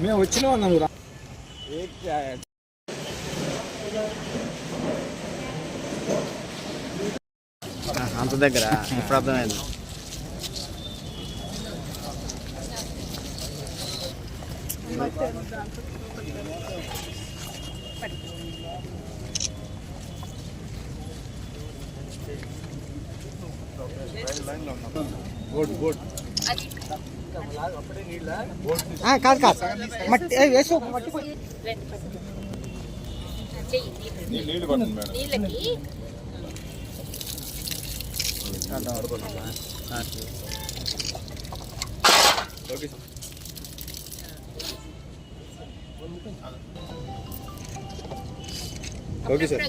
మేము వచ్చినా ఉన్నాము అంత దగ్గర ఇప్పుడు అర్థమైంది. కాదు కాదు మట్టి వేసు మట్టి ఓకే సార్.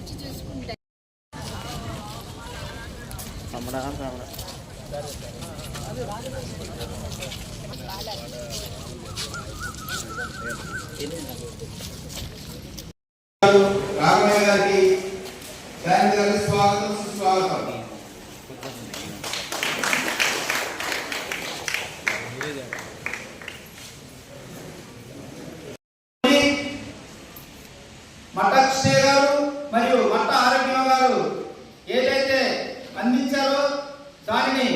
రాఘవయ్య గారికి జయంతి గారికి స్వాగతం సుస్వాగతం. మట్ట కృష్ణయ్య గారు మరియు మట్ట ఆరోగ్యం గారు ఏదైతే అందించారో దానిని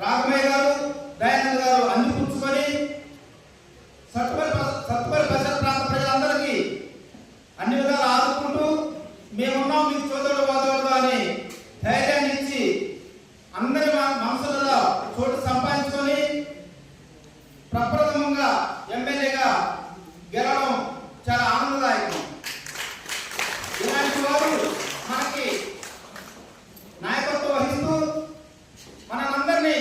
రాఘవయ్య గారు దయానంద్ గారు అందిపుచ్చుకొని సత్తుపల్లి పరిసర ప్రాంత ప్రజలందరికీ అన్ని విధాలు ఆదుకుంటూ మేమున్నాం మీకు చోదోడు వాదోడు అని ధైర్యాన్ని ఇచ్చి అందరి మనసులలో చోటు సంపాదించుకొని ప్రప్రథమంగా ఎమ్మెల్యేగా గెలవడం చాలా ఆనందదాయకం. ఇలాంటి వారు మనకి నాయకత్వం వహిస్తూ మనందరినీ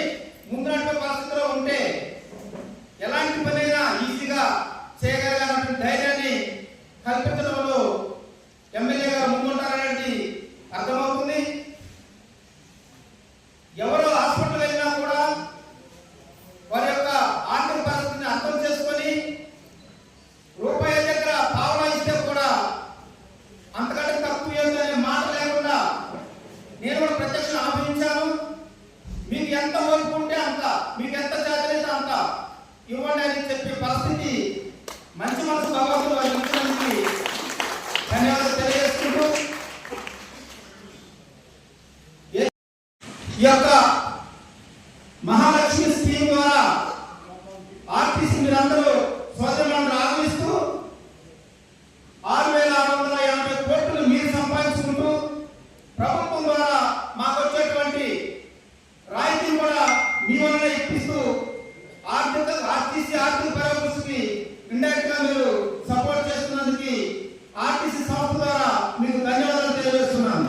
ముందు నడిపే పరిస్థితిలో ఉంటే ఎలాంటి పనైనా ఈజీగా చేయగలిగినటువంటి ధైర్యాన్ని కల్పించడంలో ఎమ్మెల్యే గారు ముందుంటారనేది అర్థమవుతుంది. ఎవరో హాస్పిటల్ వెళ్ళినా కూడా వారి యొక్క ఆర్థిక పరిస్థితిని అర్థం చేసుకొని రూపాయల దగ్గర పావలా ఇస్తే కూడా అంతకంటే తక్కువ ఏదనే మాట లేకుండా నేను కూడా ప్రత్యక్షం ఆహ్వానించాను. మీకు ఎంత ఓర్పు ఉంటే అంత, మీకు ఎంత చేతనైతే అంత ఇవ్వండి అని చెప్పే పరిస్థితి మంచి మనసు భగవంతుడు అందించడానికి ధన్యవాదాలు తెలియజేసుకుంటూ ఈ యొక్క మహాలక్ష్మి స్కీమ్ ద్వారా ఆర్టీసీ మీరందరూ సోదరులను ఆదరిస్తూ 6,650 కోట్లు మీరు సంపాదించుకుంటూ ప్రభుత్వం ద్వారా మాకు వచ్చేటువంటి రాయితీ కూడా మీ వల్ల ఇప్పిస్తూ ఆర్టీసీ ఆర్థిక పరిస్థితికి ఇండైరెక్ట్ గా మీరు సపోర్ట్ చేస్తున్నందుకు ఆర్టీసీ సంస్థ ద్వారా మీకు ధన్యవాదాలు తెలియజేస్తున్నాను.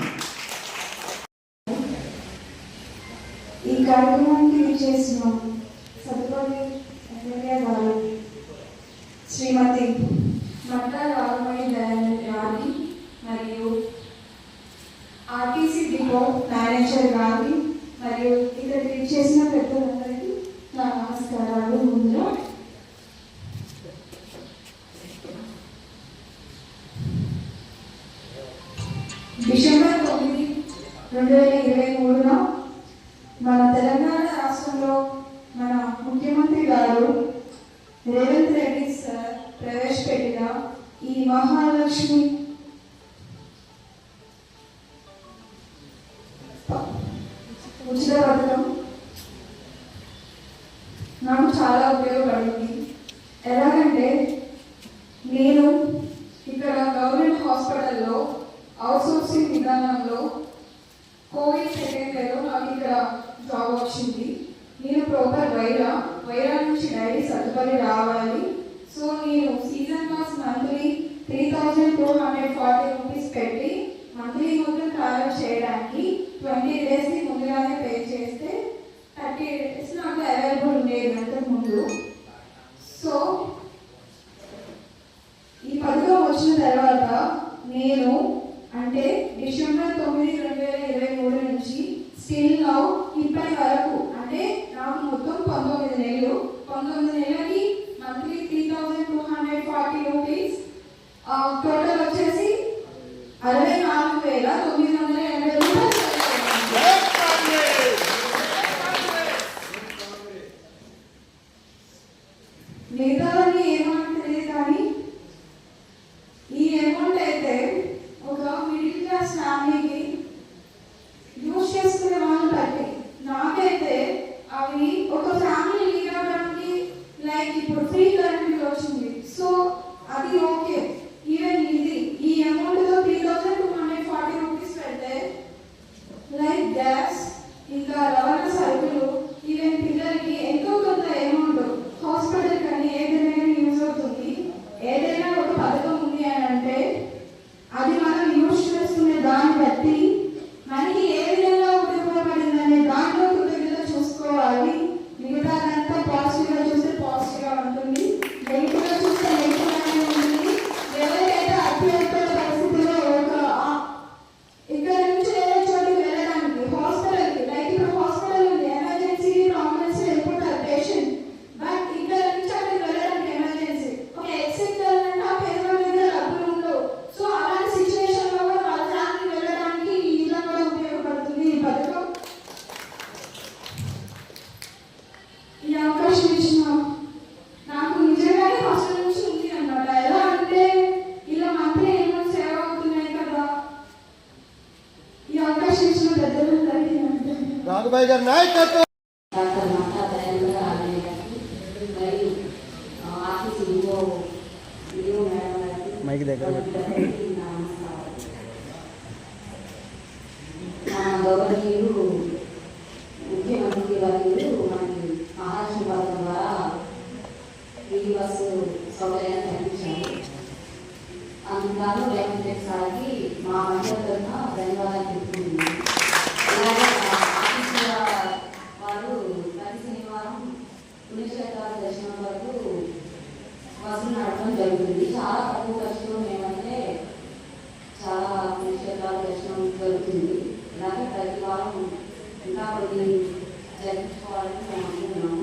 ఈ కార్యక్రమానికి విచ్చేసిన సత్తుపల్లి ఎమ్మెల్యే గారు శ్రీమతి మట్ట రాఘవయ్య గారికి మరియు ఆర్టీసీ డిపో మేనేజర్ గారికి మరియు ఇక్కడికి విచ్చేసిన పెద్దలందరికీ నా నమస్కారాలు. ముందుగా డిసెంబర్ 9, 2023 మన తెలంగాణ రాష్ట్రంలో మన ముఖ్యమంత్రి గారు రేవంత్ రెడ్డి సార్ ప్రవేశపెట్టిన ఈ మహాలక్ష్మి ఉచిత పథకం నాకు చాలా ఉపయోగపడింది. ఎలాగంటే నేను ఇక్కడ గవర్నమెంట్ హాస్పిటల్లో అవుట్సోర్సింగ్ విధానంలో కోవిడ్ సెకండ్ వేవ్లో నాకు ఇక్కడ జాబ్ వచ్చింది. నేను ప్రాపర్ వైరా నుంచి డైలీ సత్తుపల్లి రావాలి. సో నేను సీజన్ పాస్ మంత్లీ 3,240 రూపీస్ పెట్టి మంత్లీ మొత్తం ట్రావెల్ చేయడానికి 20 డేస్కి ముందుగానే పే చేస్తే 30 డేస్ నాకు అవైలబుల్ ఉండేది అంతకుముందు. సో ఈ పథకం వచ్చిన తర్వాత నేను అంటే డిసెంబర్ 9, 2023 నుంచి స్టిల్ నౌ ఇప్పటి వరకు అంటే నాకు మొత్తం 19 నెలలు. 19 నెలలకి మంత్లీ 3,240 రూపీస్, టోటల్ వచ్చేసి 64,980 రూపాయలు. మిగతావన్నీ ఏమన్నా తెలియదు కానీ ఈ అమౌంట్ అయితే ఒక మిడిల్ క్లాస్ ఫ్యామిలీకి యూజ్ చేసుకునే వాళ్ళు బట్టి నాకైతే అవి ఒక ఫ్యామిలీ లీడ్ అవ్వడానికి లైక్ ఇప్పుడు ఫ్రీ కరెంట్ వచ్చింది, సో అది ఓకే. ఈవెన్ ఈ అమౌంట్తో 3240 రూపీస్ పెడితే లైక్ గ్యాస్ ఇంకా రవాణా సరుకులు ఈవెన్ పిల్లలకి ఎంతో కొంత అమౌంట్ హాస్పిటల్ కానీ ఏదైనా యూజ్ అవుతుంది. ఏదైనా ఒక పథకం ఉంది అని అంటే అది మనం యూజ్ చేసుకునే దాన్ని బట్టి మనకి ఏ విధంగా ఉపయోగపడింది అనే దాంట్లో కృతజ్ఞత చూసుకోవాలి. మిగతాదంతా పాజిటివ్గా చూస్తే పాజిటివ్గా ఉంటుంది, నెగిటివ్గా చూస్తే నెగిటివ్గానే ఉంటుంది. ఎవరికైతే అత్యవసర పరిస్థితుల్లో ఇక్కడ నుంచి వేరే చోటుకి వెళ్ళడానికి హాస్పిటల్కి లైక్ ఇప్పుడు హాస్పిటల్ ఉంది, ఎమర్జెన్సీ అంబులెన్స్ వెళ్ళిపోతారు పేషెంట్, బట్ ఇక్కడ నుంచి అక్కడికి వెళ్ళడానికి ఎమర్జెన్సీ ఒక ఎక్సెప్ట్ వెళ్ళాలంటే ఆ పేదవాళ్ళ దగ్గర డబ్బులు ఉండవు. సో అలాంటి సిచ్యువేషన్ లో వాళ్ళ ఫ్యామిలీ వెళ్ళడానికి ఈ విధంగా ఉపయోగపడుతుంది ఈ పథకం. ఈ అవకాశం ఇచ్చిన నాకు నిజంగానే ఫస్ట్ నుంచి ఉంది అన్నమాట. ఎలా అంటే ఇలా మంత్లీ ఎన్నో సేవ అవుతున్నాయి కదా. ఈ అవకాశం ఇచ్చిన పెద్దలందరికీ రాఘుబాయ్ గారి నాయకత్వం. డాక్టర్ మమతా దయానంద రామయ్య గారికి మరియు ఆఫీస్ ఈవో మేడం గారికి మైక్ దగ్గర మా గౌరవనీయులు ముఖ్యమంత్రి వర్యులు మనకి మహాలక్ష్మి పథకం ద్వారా ఫ్రీ బస్సు సౌకర్యాన్ని కల్పించారు. అందుకు రేవంత్ సార్కి మా మండలి తరఫున ధన్యవాదాలు తెలుపుతున్నాను. అలాగే ఆఫీసుల వారు ప్రతి శనివారం పుణ్యక్షేత్రాల దర్శనం వరకు బస్సులు నడపడం జరుగుతుంది. చాలా తక్కువ ఖర్చులో మేమంటే చాలా పుణ్యక్షేత్రాల దర్శనం జరుగుతుంది. ఇలాగే ప్రతి వారం ఇంకా కొన్ని జరిపించుకోవాలని మేము అనుకుంటున్నాము.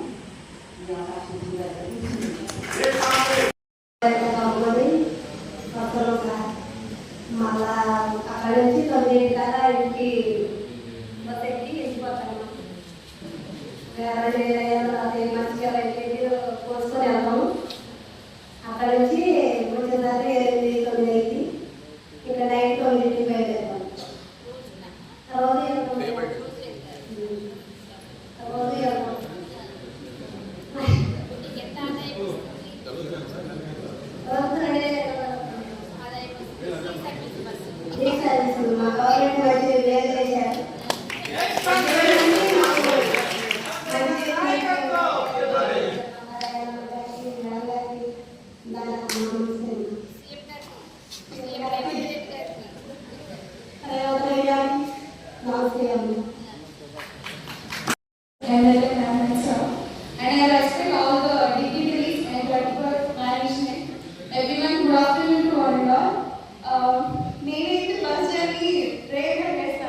ఈ అవకాశం మళ్ళా అక్కడ నుంచి 9 దాకా ఇంటికి బస్ ఎక్కి వెళ్ళిపోతాను. మంచిగా పోసుకొని వెళ్తాము. అక్కడ నుంచి వచ్చేసరికి 8, 9 అయింది. ఇక్కడ నైట్ 9కి బయలుదేరుతాం. మా గవర్నమెంట్ వచ్చి వేరు చేశారు. And I respect all the dignitaries and Ghatipur management. Everyone, good afternoon to all. నేనైతే బస్ జర్నీ రేట్గా చేస్తాను.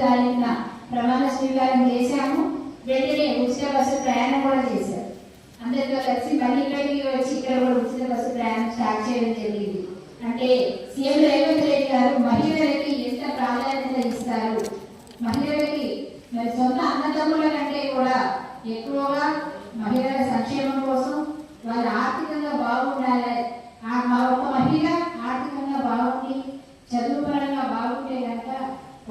తారీఖున ప్రమాణ స్వీకారం చేశాము. వెంటనే ఉచిత బస్సు ప్రయాణం కూడా చేశారు. అందరితో కలిసి మళ్ళీ ఇక్కడికి వచ్చి ఇక్కడ కూడా ఉచిత బస్సు ప్రయాణం స్టార్ట్ చేయడం జరిగింది. అంటే సీఎం రేవంత్ రెడ్డి గారు మహిళలకి ఎంత ప్రాధాన్యత ఇస్తారు, మహిళలకి మరి సొంత అన్నదమ్ముల కంటే కూడా ఎక్కువగా మహిళల సంక్షేమం కోసం వాళ్ళు ఆర్థికంగా బాగుండాలి. ఒక మహిళ ఆర్థికంగా బాగుండి చదువు పరంగా బాగుంటే కనుక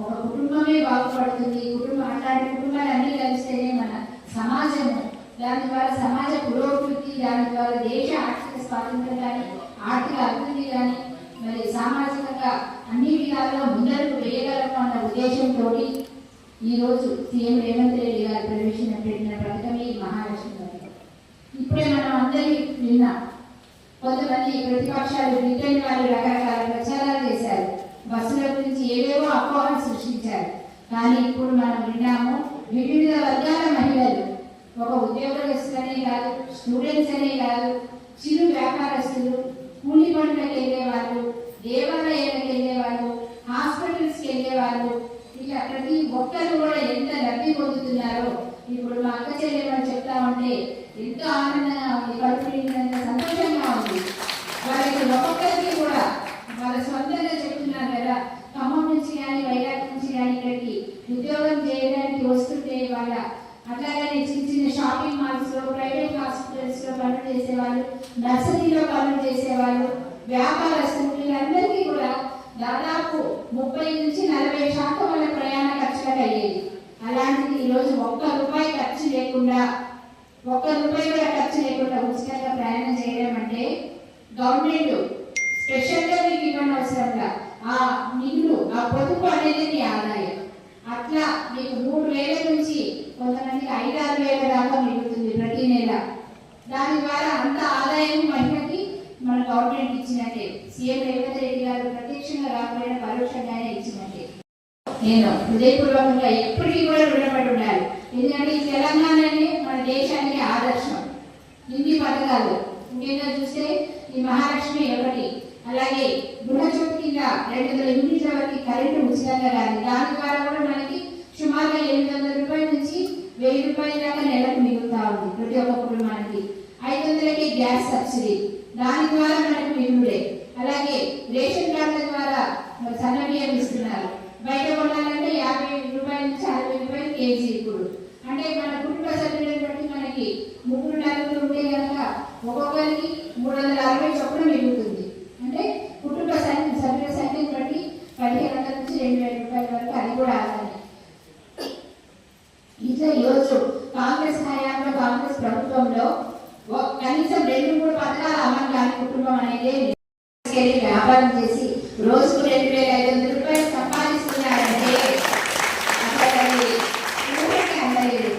ఒక కుటుంబమే బాగుపడుతుంది. అట్లాంటి కుటుంబాలు అన్నీ కలిస్తేనే మన సమాజము, దాని ద్వారా సమాజ పురోభివృద్ధి, దాని ద్వారా దేశ ఆర్థిక స్వాతంత్రం కానీ ఆర్థిక అభివృద్ధి కానీ మరి సామాజికంగా అన్ని విధాలుగా ముందరకు వేయగలము అన్న ఉద్దేశంతో ఈరోజు సీఎం రేవంత్ రెడ్డి గారు ప్రవేశపెట్టిన పథకమే మహాలక్ష్మి పథకం. ఇప్పుడే మనం అందరి విన్నాం. కొంతమంది ప్రతిపక్షాలు బ్రిటన్ వాళ్ళు రకరకాల ప్రచారాలు చేశారు, బస్సుల గురించి ఏవేవో అపోహలు సృష్టించారు. కానీ ఇప్పుడు మనం విన్నాము, వివిధ వర్గాల మహిళలు, ఒక ఉద్యోగస్తులనే కాదు, స్టూడెంట్స్ అనే కాదు, చిరు వ్యాపారస్తులు, కూలి పనులకు వెళ్ళే వాళ్ళు, దేవాలయాలకు వెళ్ళే వాళ్ళు, హాస్పిటల్స్కి వెళ్ళే వాళ్ళు, ఇలా ప్రతి ఒక్కరు కూడా ఎంత లబ్ధి పొందుతున్నారో ఇప్పుడు మా అక్క చెల్లెమని చెప్తా ఉంటే ఎంతో ఆనందంగా ఉంది, కడుపు నిండినంత సంతోషంగా ఉంది. వాళ్ళకి ఒక్కొక్కరికి కూడా వాళ్ళ సొంతంగా చెప్తున్నారు కదా, ఖమ్మం నుంచి కానీ వైజాగ్ నుంచి కానీ ఇక్కడికి ఉద్యోగం చేయడానికి వస్తుంటే వాళ్ళ అట్లాగే చిన్న చిన్న షాపింగ్ మాల్స్ లో, ప్రైవేట్ హాస్పిటల్స్ లో పనులు చేసేవాళ్ళు, నర్సరీలో పనులు చేసేవాళ్ళు, వ్యాపారస్తులు, వీళ్ళందరికీ కూడా దాదాపు 30 నుంచి 40% వాళ్ళ ప్రయాణ ఖర్చులకు అయ్యేది. అలాంటిది ఈరోజు ₹1 ఖర్చు లేకుండా, ₹1 కూడా ఖర్చు లేకుండా ఉచితంగా ప్రయాణం చేయడం అంటే గవర్నమెంట్ స్పెషల్గా మీకు ఇవ్వని అవసరంగా ఆ నిధులు, ఆ పొదుపు అనేది మీ ఆదాయం. అట్లా మీకు 3,000 నుంచి కొంతమందికి 5-6 వేల దాకా మిగులుతుంది ప్రతి నెల. దాని ద్వారా అంత ఆదాయం మహిళకి మన గవర్నమెంట్ ఇచ్చినట్టే, సీఎం రేవంత్ రెడ్డి గారు ప్రత్యక్షంగా కాకపోయినా పరోక్షంగానే ఇచ్చినట్టే. నేను హృదయపూర్వకంగా ఎప్పటికీ కూడా రుణపడి ఉండాలి. ఎందుకంటే ఈ తెలంగాణనే మన దేశానికి ఆదర్శం. ఇన్ని పథకాలు ముఖ్యంగా చూస్తే ఈ మహాలక్ష్మి ఒకటి, అలాగే గృహజ్యోతి కింద 200 యూనిట్ల వరకు కరెంటు ఉచితంగా రాదు. దాని ద్వారా కూడా మనకి సుమారుగా ₹800 నుంచి ₹1000 దాకా నెలకు మిగులుతా ఉంది ప్రతి ఒక్క కుటుంబానికి. 500కి గ్యాస్ సబ్సిడీ, దాని ద్వారా మనకు మిగులుడే. అలాగే రేషన్ కార్డుల ద్వారా సన్న బియ్యం ఇస్తున్నారు. బయట కొనాలంటే ₹50 నుంచి ₹60 కేజీ. ఇప్పుడు అంటే మన కుటుంబ సభ్యులను బట్టి మనకి 3 నలుగురు ఉంటే కనుక ఒక్కొక్కరికి 360 చొప్పున మిగులుతుంది. అంటే కుటుంబ సభ్యుల సంఖ్యను బట్టి ₹1,500 నుంచి ₹2,000 వరకు అది కూడా ఆదాయం. ఇట్లా ఈరోజు కాంగ్రెస్ హయాంలో, కాంగ్రెస్ ప్రభుత్వంలో కనీసం 2-3 పథకాలు అమలు కాని కుటుంబం అనేది వ్యాపారం చేసి రోజుకు ₹2,500 సంపాదిస్తున్నారంటే అందలేదు.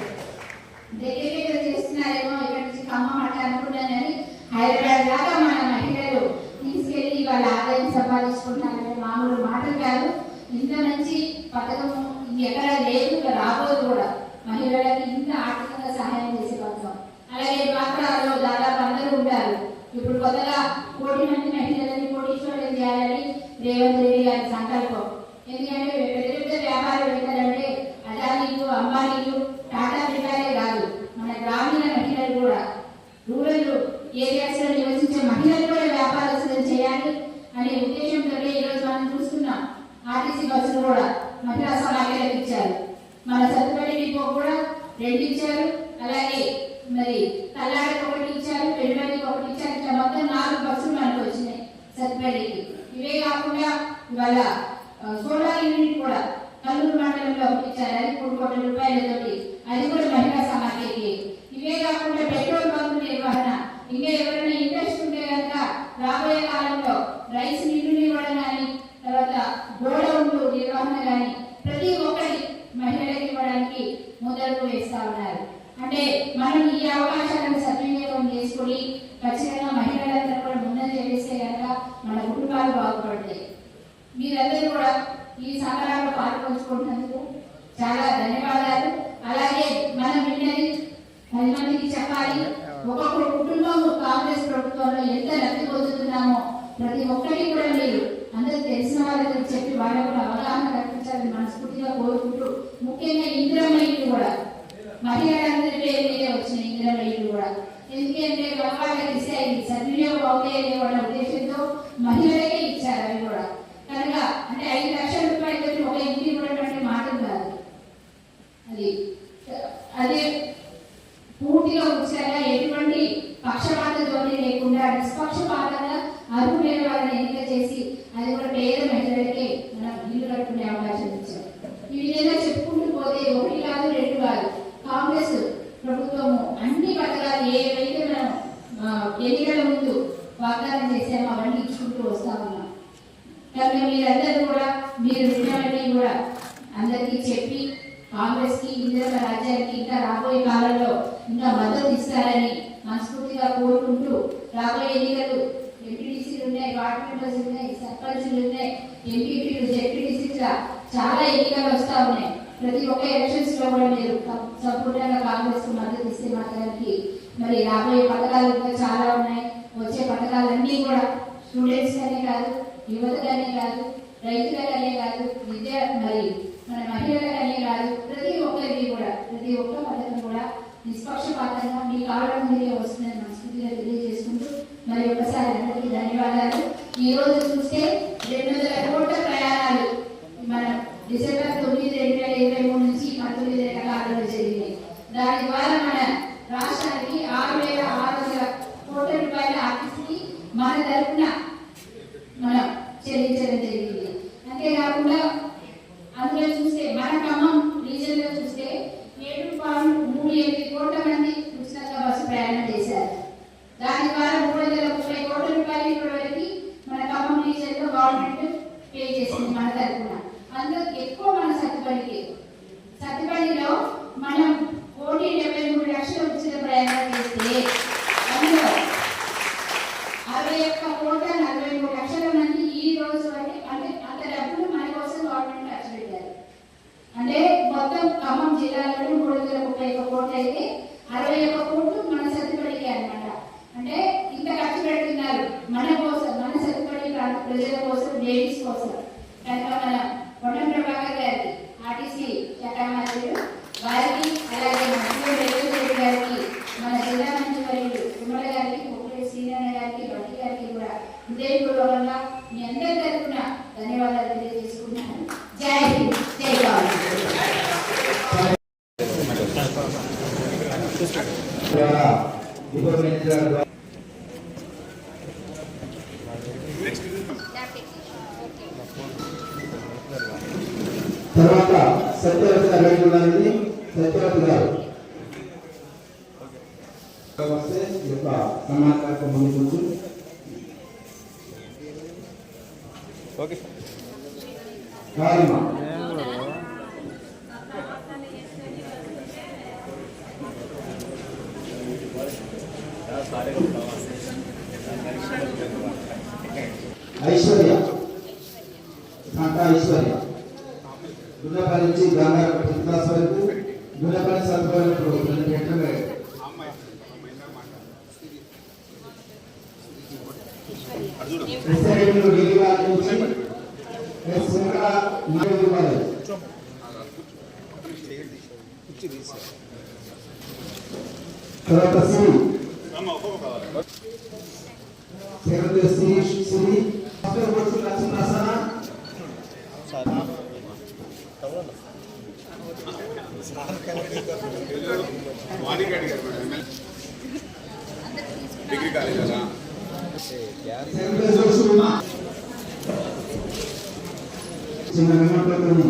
దగ్గర చేస్తున్నారేమో, ఇక్కడ నుంచి ఖమ్మం అట్లా అనుకున్నాను కానీ హైదరాబాద్ దాకా మన మహిళలు తీసుకెళ్లి వాళ్ళ ఆదాయం సంపాదించుకుంటున్నారంటే మామూలు మాటలు కాదు. ఇంత మంచి పథకం ఎక్కడ లేదు, రాబోదు కూడా. మహిళలకి ఇంత ఆర్థికంగా సహాయం చేసే పథకం. అలాగే డ్వాక్రాలో దాదాపు అందరూ ఉంటారు. ఇప్పుడు కొత్తగా 1,000 మంది మహిళలని కోటీశ్వరులు చేయాలని రేవంత్ రెడ్డి గారి సంకల్పం. ఎందుకంటే పెద్ద పెద్ద వ్యాపారవేత్తలంటే అదానీలు, అంబానీలు, టాటా బిర్లాలే కాదు, మన గ్రామీణ మహిళలు కూడా, రూరల్ ఏరియాస్ లో నివసించే మహిళలు కూడా వ్యాపారస్తులు చేయాలి అనే ఉద్దేశంతో ఈరోజు మనం చూస్తున్నాం. ఆర్టీసీ బస్సులు కూడా మహిళా సమాఖ్యలకు ఇచ్చారు. మన సత్తుపల్లి డిపో కూడా 2 ఇచ్చారు. అలాగే మరి తల్లాడికి 1 ఇచ్చారు, పెళ్ళికి 1 ఇచ్చారు. ఇట్లా మొత్తం 4 బస్సులు మనకు వచ్చినాయి సత్తుపల్లికి. ఇవే కాకుండా ఇవాళ సోలార్ యూనిట్ కూడా కల్లూరు మండలంలో ఇచ్చారు. అది ₹3,00,00,000తోటి, అది కూడా మహిళా సమాఖ్యకి. ఇవే కాకుండా పెట్రోల్ బంక్ నిర్వహణ, ఇంకా ఎవరైనా ఇంట్రెస్ట్ ఉంటే కనుక రాబోయే కాలంలో రైస్ మిల్లులు ఇవ్వడం కానీ, తర్వాత గోడౌన్లు నిర్వహణ కానీ ప్రతి ఒక్కటి మహిళలకు ఇవ్వడానికి ముందడుగు వేస్తా ఉన్నారు. అంటే మనం ఈ అవకాశాలను సద్వినియోగం చేసుకుని ఖచ్చితంగా మహిళలందరూ కూడా ముందంజ వేస్తే కనుక మన కుటుంబాలు బాగుపడతాయి. మీరందరూ కూడా ఈ సంబరాల్లో పాల్పంచుకుంటున్నందుకు చాలా ధన్యవాదాలు. అలాగే మనం విన్నది 10 మందికి చెప్పాలి. ఒక్కొక్క కుటుంబం కాంగ్రెస్ ప్రభుత్వంలో ఎంత లబ్ధి పొందుతున్నామో ప్రతి ఒక్కటి కూడా మీరు అందరూ తెలిసిన వాళ్ళకి చెప్పి వాళ్ళకు కూడా అవగాహన కల్పించాలని మనస్ఫూర్తిగా కోరుకుంటూ మహిళలందరి పేరు మీదే వచ్చినాయి ఇందిరా ఇల్లు కూడా. ఎందుకంటే వాళ్ళకి ఇస్తే సద్వినియోగం అవుతాయనే వాళ్ళ ఉద్దేశంతో మహిళలకే ఇచ్చారు అవి కూడా. కనుక అంటే 5 లక్షల రూపాయలతో ఒక ఇంటిని ఇవ్వడం మాటలు కాదు. అదే పూర్తిగా ఉచితంగా ఎటువంటి పక్షపాతంతో లేకుండా నిష్పక్షపాతంగా అర్హులైన వాళ్ళని ఎన్నిక చేసి అది కూడా పేద మహిళలకే మనం ఇల్లు కట్టుకునే అవకాశం ఇచ్చాం. ఈ విధంగా చెప్పుకుంటూ పోతే 1 కాదు 2 కాదు కాంగ్రెస్ ప్రభుత్వము అన్ని పథకాలు ఏవైతే మనం ఎన్నికల ముందు వాగ్దానం చేసామో అవన్నీ ఇచ్చుకుంటూ వస్తా ఉన్నాం. కనుక మీరందరూ కూడా మీరు విన్నవన్నీ కూడా అందరికీ చెప్పి కాంగ్రెస్ కి ఇందిరమ్మ రాజ్యానికి ఇంకా రాబోయే కాలంలో ఇంకా మద్దతు ఇస్తారని మనస్ఫూర్తిగా కోరుకుంటూ రాబోయే ఎన్నికలు ఎంపీటీసీలు ఉన్నాయి, వార్డు మెంబర్స్ ఉన్నాయి, సర్పంచులు ఉన్నాయి, ఎంపీపీలు, జెడ్పీటీసీ చాలా ఎన్నికలు వస్తా ఉన్నాయి. ప్రతి ఒక్క ఎలక్షన్స్ లో కూడా మీరు సంపూర్ణంగా కాంగ్రెస్ కు మద్దతు ఇస్తే మాత్రానికి మరి రాబోయే పథకాలు ఇంకా చాలా ఉన్నాయి. వచ్చే పథకాలన్నీ కూడా స్టూడెంట్స్ అనే కాదు, యువతగానే కాదు, రైతులకనే కాదు, విద్య మరి మన మహిళలకనే కాదు, ప్రతి ఒక్కరికి కూడా ప్రతి ఒక్క పథకం కూడా నిష్పక్షపాతంగా మీ కావడం మీదే వస్తుందని మనస్ఫూర్తిగా తెలియజేసుకుంటూ మరి ఒకసారి అందరికీ ధన్యవాదాలు. ఈ రోజు చూస్తే 200 కోట్ల ప్రయాణాలు మన డిసెంబర్ 9, 2023 నుంచి 19 కాలంలో జరిగినాయి. దాని ద్వారా మన రాష్ట్రానికి 6,600 కోట్ల రూపాయల ఆర్టీసీకి మన తరఫున మనం చెల్లించడం జరిగింది. అంతేకాకుండా అందులో చూస్తే మన ఖమ్మం రీజన్ లో చూస్తే 7.38 కోట్ల మంది ఉచితంగా బస్సు ప్రయాణం చేశారు. దాని ద్వారా 330 కోట్ల రూపాయలు ఇప్పటివరకు మన ఖమ్మం రీజన్ లో గవర్నమెంట్ పే చేసింది మన తరఫున. అందులో ఎక్కువ మన సత్తుపల్లిలో మనం 1,73,00,000 ఉచిత ప్రయాణాలు చేస్తే అందులో 61,43,00,000 మంది ఈ రోజు వరకు అంటే అంత డబ్బులు మన కోసం గవర్నమెంట్ ఖర్చు పెట్టారు. అంటే మొత్తం ఖమ్మం జిల్లాలో 331 కోట్లు అయితే 61 కోట్లు మన సత్తుపల్లికి అన్నమాట. అంటే ఇంత ఖర్చు పెడుతున్నారు మన కోసం, మన సత్తుపల్లి ప్రజల కోసం, లేడీస్ కోసం. కనుక మన పొన్నం ప్రభాకర్ గారికి, ఆర్టీసీ శాఖ మంత్రులు వారికి, అలాగే మంత్రులు రేవంత్ రెడ్డి గారికి, మన జిల్లా మంత్రి వర్యులు తుమ్మల గారికి, పొక్కుల శ్రీనారాయణ గారికి, భట్టి గారికి కూడా హృదయపూర్వకంగా మీ అందరి తరఫున ధన్యవాదాలు తెలియజేసుకున్నాను. జై హింద్, జై కాంగ్రెస్. తర్వాత సత్యవతి గారు ఉన్నారండి. సత్యవతి గారు వస్తే ఈ యొక్క సమాచారం ముందు కొంచెం కాదమ్మా. ఐశ్వర్య కాంటా ఐశ్వర్య గుణపల్లి నుంచి గంగారపట్టి క్లాస్ వరకు గుణపల్లి సత్వరం తర్వాత డిగ్రీ కాలేజ్ చిన్న విమానంలోని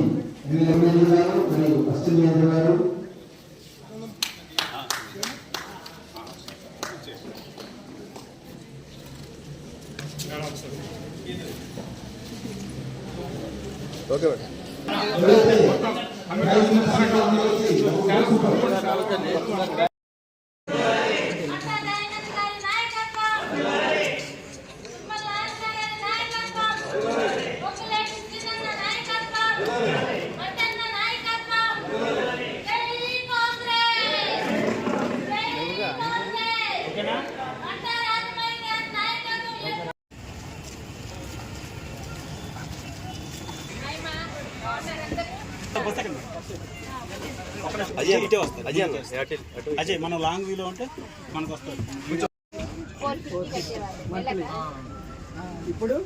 ఎమ్మెల్యే గారు మరియు అశ్విని యాదవ్ గారు ఓకే Bos అజయ్ ఇటే వస్తారు. అజయ్ అన్న అటు అజయ్ మనం లాంగ్ వ్యూలో ఉంటే మనకు వస్తుంది. 450 కట్టేవాళ్ళు. ఇప్పుడు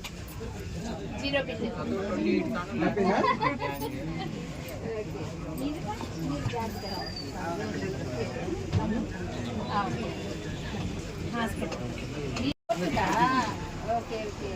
0 బిల్. Hospital okay okay